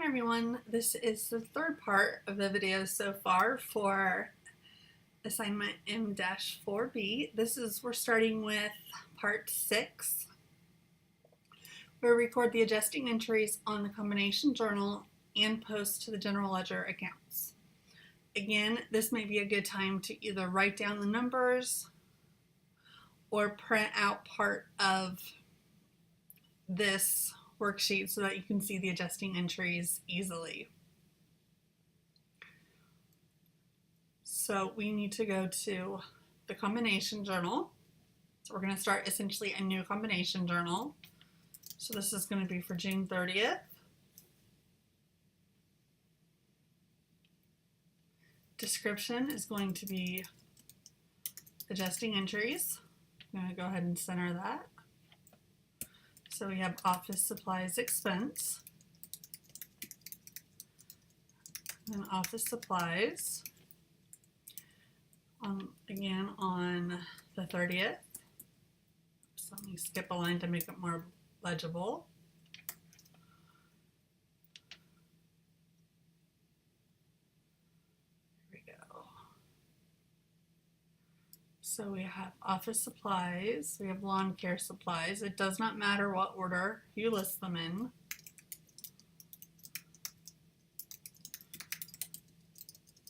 Hi everyone, this is the third part of the video so far for assignment M-4B. We're starting with part 6, where we record the adjusting entries on the combination journal and post to the general ledger accounts. Again, this may be a good time to either write down the numbers or print out part of this worksheet so that you can see the adjusting entries easily. So we need to go to the combination journal. So we're going to start essentially a new combination journal. So this is going to be for June 30th. Description is going to be adjusting entries. I'm going to go ahead and center that. So we have office supplies expense, and office supplies again on the 30th. So let me skip a line to make it more legible. Here we go. So we have office supplies, we have lawn care supplies. It does not matter what order you list them in.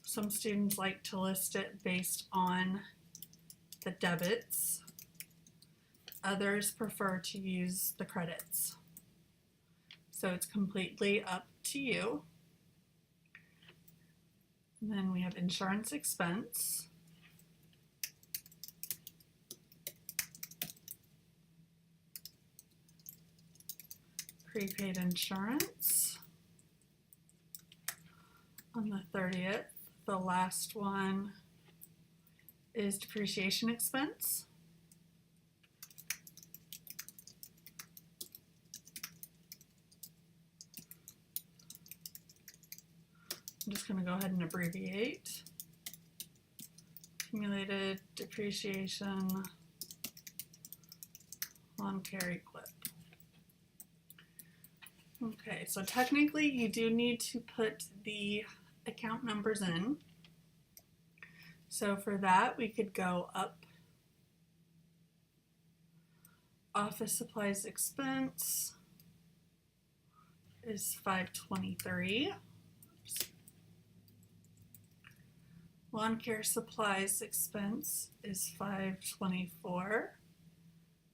Some students like to list it based on the debits. Others prefer to use the credits. So it's completely up to you. And then we have insurance expense. Prepaid insurance on the 30th. The last one is depreciation expense. I'm just going to go ahead and abbreviate. Accumulated depreciation, lawn care equip. Okay, so technically you do need to put the account numbers in. So for that, we could go up office supplies expense is $523. Lawn care supplies expense is $524.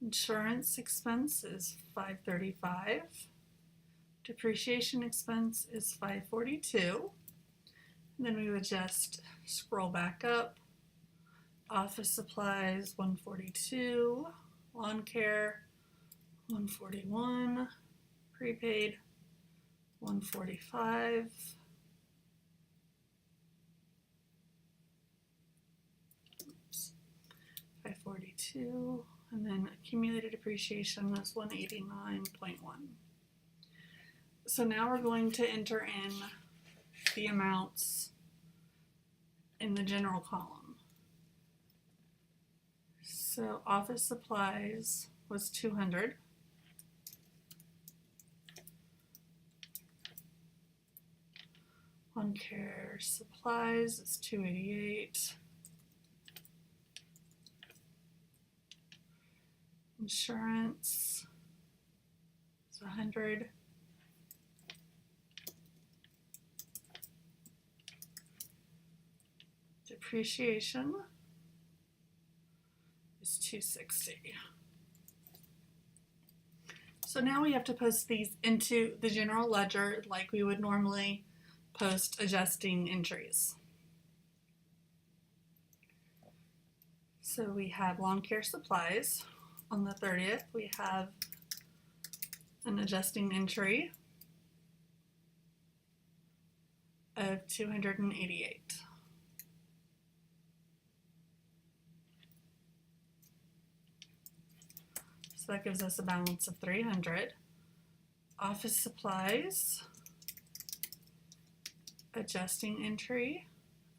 Insurance expense is $535. Depreciation expense is $542. And then we would just scroll back up. Office supplies $142. Lawn care $141. Prepaid $145. Oops. $542. And then accumulated depreciation was $189.1. So now we're going to enter in the amounts in the general column. So office supplies was $200. Lawn care supplies is $288. Insurance is $100. Depreciation is $260. So now we have to post these into the general ledger like we would normally post adjusting entries. So we have lawn care supplies. On the 30th, we have an adjusting entry of $288. So that gives us a balance of $300. Office supplies, adjusting entry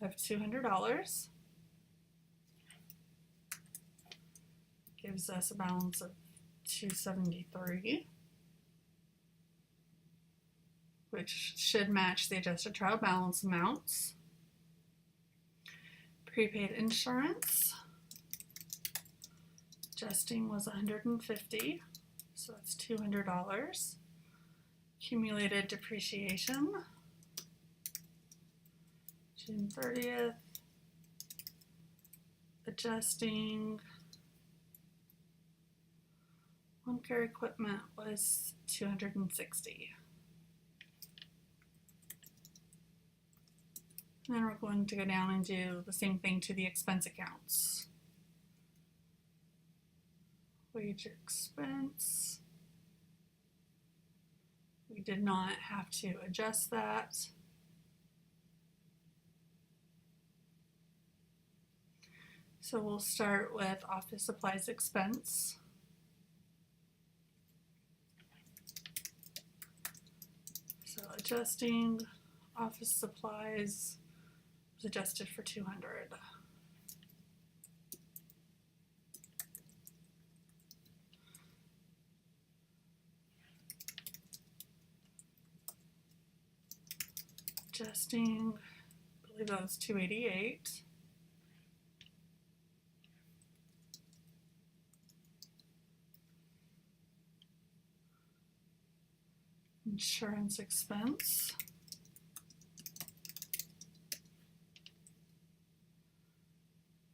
of $200. Gives us a balance of $273. which should match the adjusted trial balance amounts. Prepaid insurance, adjusting was $150, so that's $200. Accumulated depreciation, June 30th, adjusting lawn care equipment was $260. And then we're going to go down and do the same thing to the expense accounts. Wage expense. We did not have to adjust that. So we'll start with office supplies expense. So adjusting office supplies was adjusted for $200. Adjusting, I believe that was $288. Insurance expense.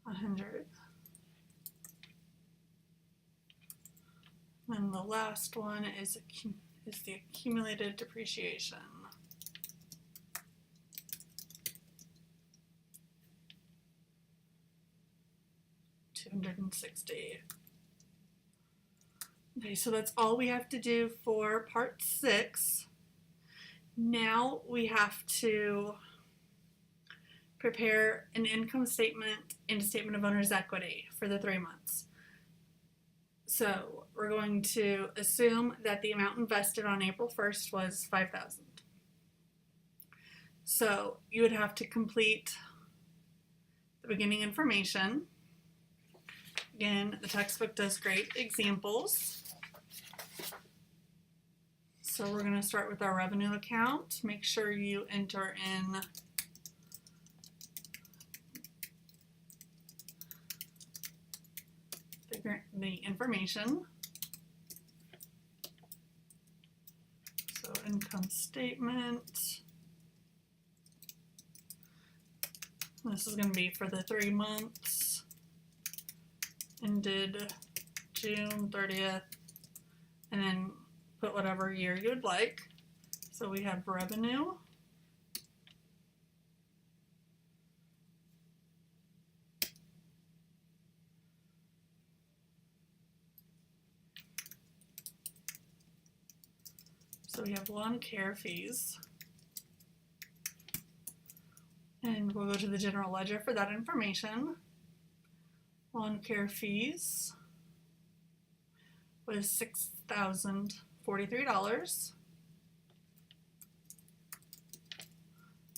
$100. And the last one is the accumulated depreciation. $260. Okay, so that's all we have to do for part 6. Now we have to prepare an income statement and a statement of owner's equity for the 3 months. So we're going to assume that the amount invested on April 1st was $5,000. So you would have to complete the beginning information. Again, the textbook does great examples. So we're going to start with our revenue account. Make sure you enter in the information. So income statement. This is going to be for the 3 months ended June 30th, and then put whatever year you would like. So we have revenue, so we have lawn care fees, and we'll go to the general ledger for that information. Lawn care fees was $6,043.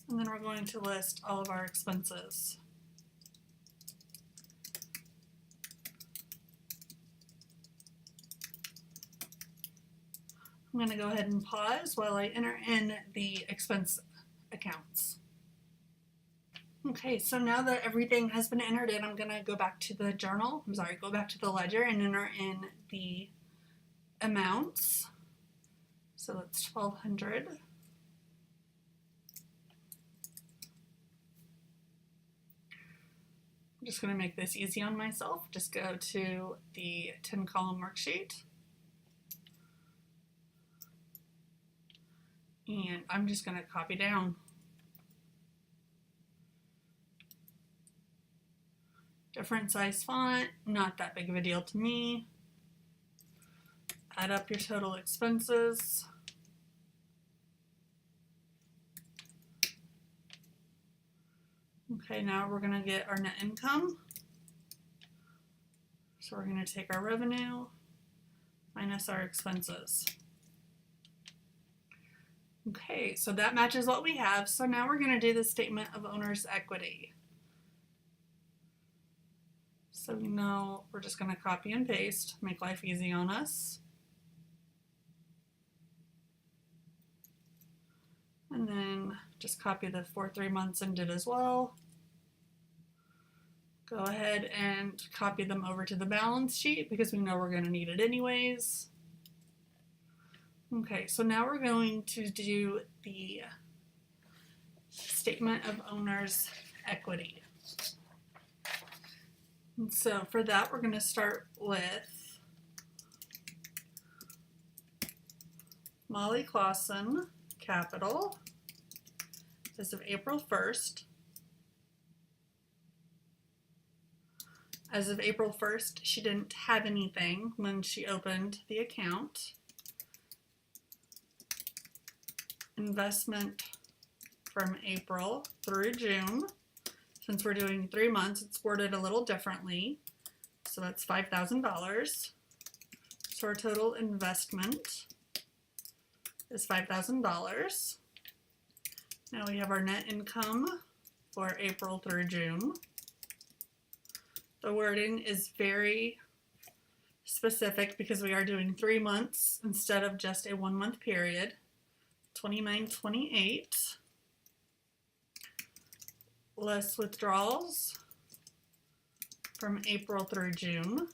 And then we're going to list all of our expenses. I'm going to go ahead and pause while I enter in the expense accounts. Okay, so now that everything has been entered in, I'm going to go back to the journal. Go back to the ledger and enter in the amounts. So that's $1,200. I'm just going to make this easy on myself. Just go to the 10-column worksheet. And I'm just going to copy down. Different size font, not that big of a deal to me. Add up your total expenses. Okay, now we're going to get our net income. So we're going to take our revenue minus our expenses. Okay, so that matches what we have. So now we're going to do the statement of owner's equity. So we know we're just going to copy and paste, make life easy on us. And then just copy the for 3 months ended as well. Go ahead and copy them over to the balance sheet because we know we're going to need it anyways. Okay, so now we're going to do the statement of owner's equity. And so for that, we're going to start with Molly Clausen Capital as of April 1st. As of April 1st, she didn't have anything when she opened the account. Investment from April through June. Since we're doing 3 months, it's worded a little differently. So that's $5,000. So our total investment is $5,000. Now we have our net income for April through June. The wording is very specific because we are doing 3 months instead of just a 1 month period. 29.28 less withdrawals from April through June.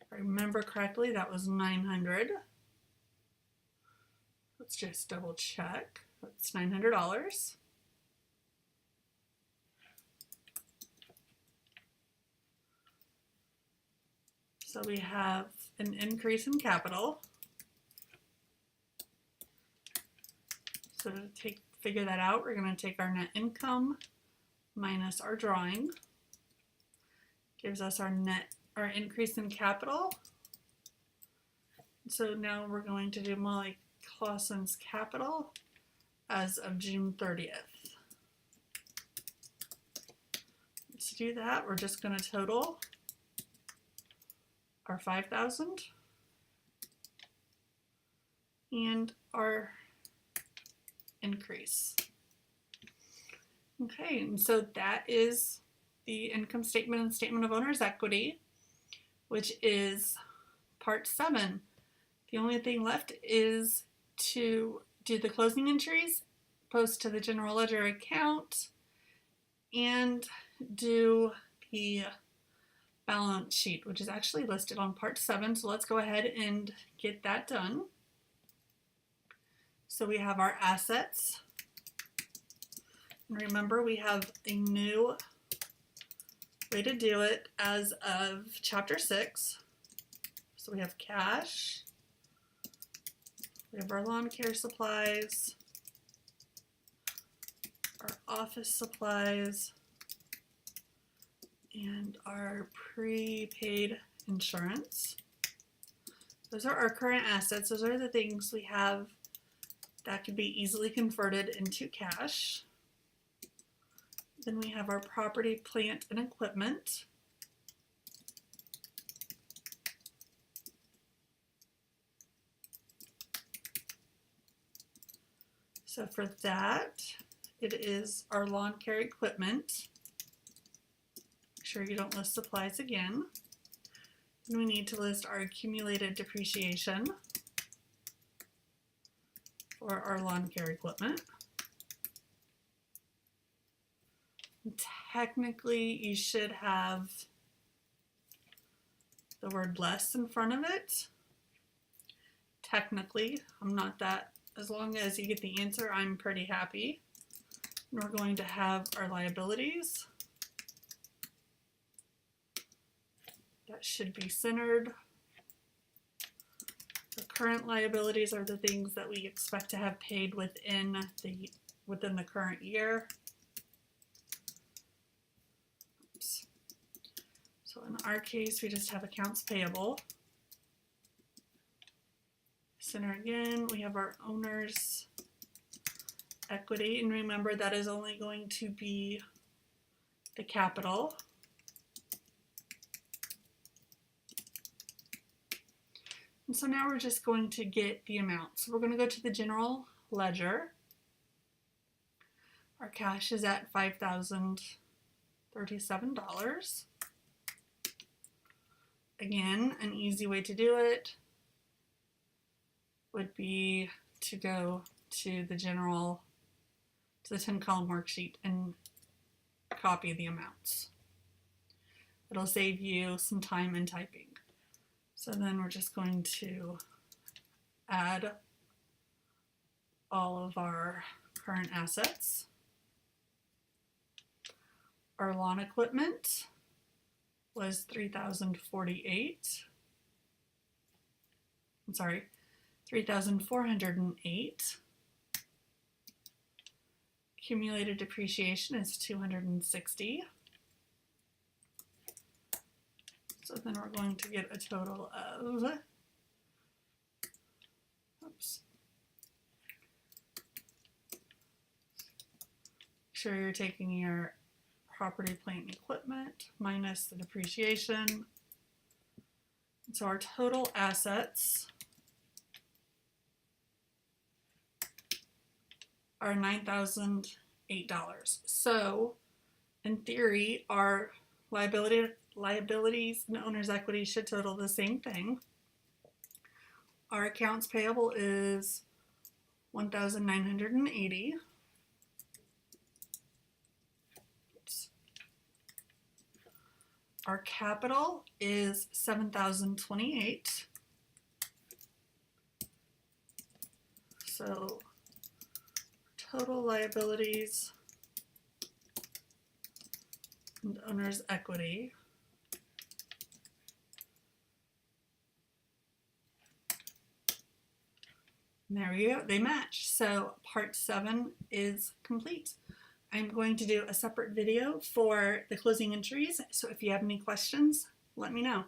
If I remember correctly, that was $900. Let's just double check. That's $900. So we have an increase in capital. So to figure that out, we're going to take our net income minus our drawing. Gives us our increase in capital. So now we're going to do Molly Clausen's capital as of June 30th. To do that, we're just going to total our $5,000 and our increase. Okay, and so that is the income statement and statement of owner's equity, which is part 7. The only thing left is to do the closing entries, post to the general ledger account, and do the balance sheet, which is actually listed on part 7. So let's go ahead and get that done. So we have our assets. And remember, we have a new way to do it as of chapter 6. So we have cash. We have our lawn care supplies, our office supplies, and our prepaid insurance. Those are our current assets. Those are the things we have that can be easily converted into cash. Then we have our property, plant, and equipment. So for that, it is our lawn care equipment. Make sure you don't list supplies again. And we need to list our accumulated depreciation for our lawn care equipment. Technically, you should have the word less in front of it. Technically, I'm not that, as long as you get the answer, I'm pretty happy. And we're going to have our liabilities. That should be centered. The current liabilities are the things that we expect to have paid within the current year. Oops. So in our case, we just have accounts payable. Center again, we have our owner's equity, and remember that is only going to be the capital. And so now we're just going to get the amount. So we're going to go to the general ledger. Our cash is at $5,037. Again, an easy way to do it would be to go to the 10-column worksheet and copy the amounts. It'll save you some time in typing. So then we're just going to add all of our current assets. Our lawn equipment was $3,048. I'm sorry, $3,408. Accumulated depreciation is $260. So then we're going to get a total of, oops. Make sure you're taking your property, plant, and equipment minus the depreciation. So our total assets are $9,008. So in theory, our liabilities and owner's equity should total the same thing. Our accounts payable is $1,980. Our capital is $7,028. So total liabilities and owner's equity and there we go, they match. So part 7 is complete. I'm going to do a separate video for the closing entries, so if you have any questions, let me know.